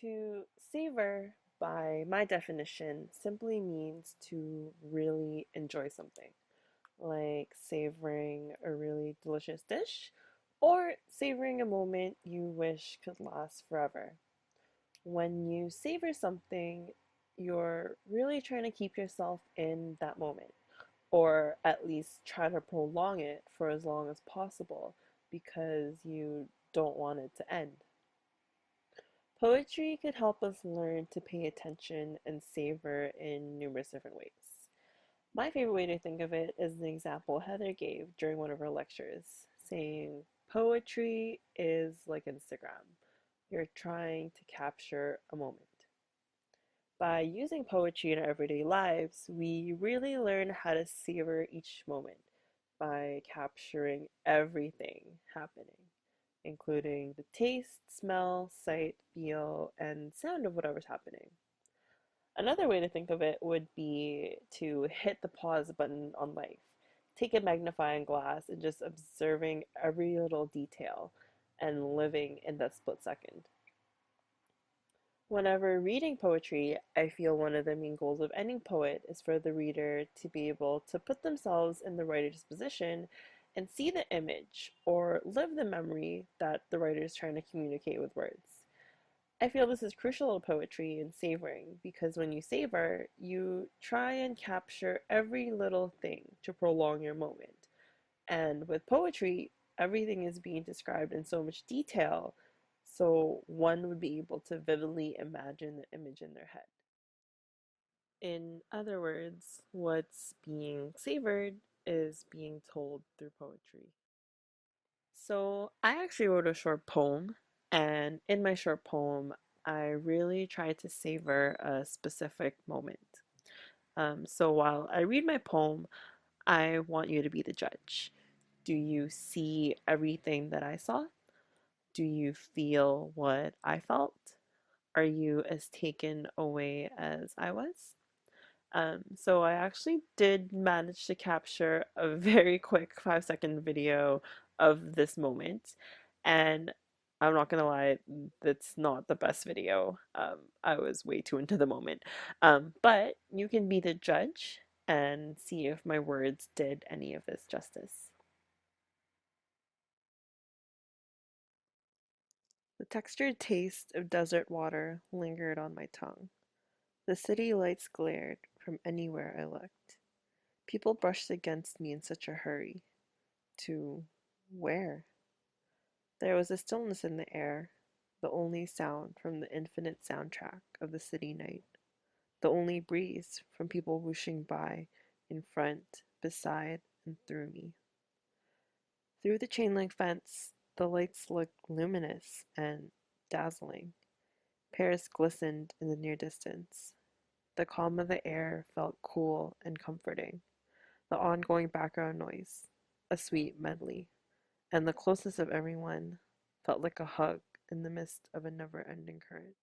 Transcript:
To savor, by my definition, simply means to really enjoy something, like savoring a really delicious dish or savoring a moment you wish could last forever. When you savor something, you're really trying to keep yourself in that moment, or at least try to prolong it for as long as possible because you don't want it to end. Poetry could help us learn to pay attention and savor in numerous different ways. My favorite way to think of it is the example Heather gave during one of her lectures, saying poetry is like Instagram. You're trying to capture a moment. By using poetry in our everyday lives, we really learn how to savor each moment by capturing everything happening, including the taste, smell, sight, feel, and sound of whatever's happening. Another way to think of it would be to hit the pause button on life. Take a magnifying glass and just observing every little detail and living in that split second. Whenever reading poetry, I feel one of the main goals of any poet is for the reader to be able to put themselves in the writer's position and see the image or live the memory that the writer is trying to communicate with words. I feel this is crucial to poetry and savoring because when you savor, you try and capture every little thing to prolong your moment. And with poetry, everything is being described in so much detail, so one would be able to vividly imagine the image in their head. In other words, what's being savored is being told through poetry. So I actually wrote a short poem, and in my short poem, I really tried to savor a specific moment. So while I read my poem, I want you to be the judge. Do you see everything that I saw? Do you feel what I felt? Are you as taken away as I was? So I actually did manage to capture a very quick 5-second video of this moment, and I'm not gonna lie, that's not the best video. I was way too into the moment. But you can be the judge and see if my words did any of this justice. The textured taste of desert water lingered on my tongue. The city lights glared from anywhere I looked. People brushed against me in such a hurry. To where? There was a stillness in the air, the only sound from the infinite soundtrack of the city night, the only breeze from people whooshing by, in front, beside, and through me. Through the chain link fence, the lights looked luminous and dazzling. Paris glistened in the near distance. The calm of the air felt cool and comforting. The ongoing background noise, a sweet medley, and the closeness of everyone felt like a hug in the midst of a never ending current.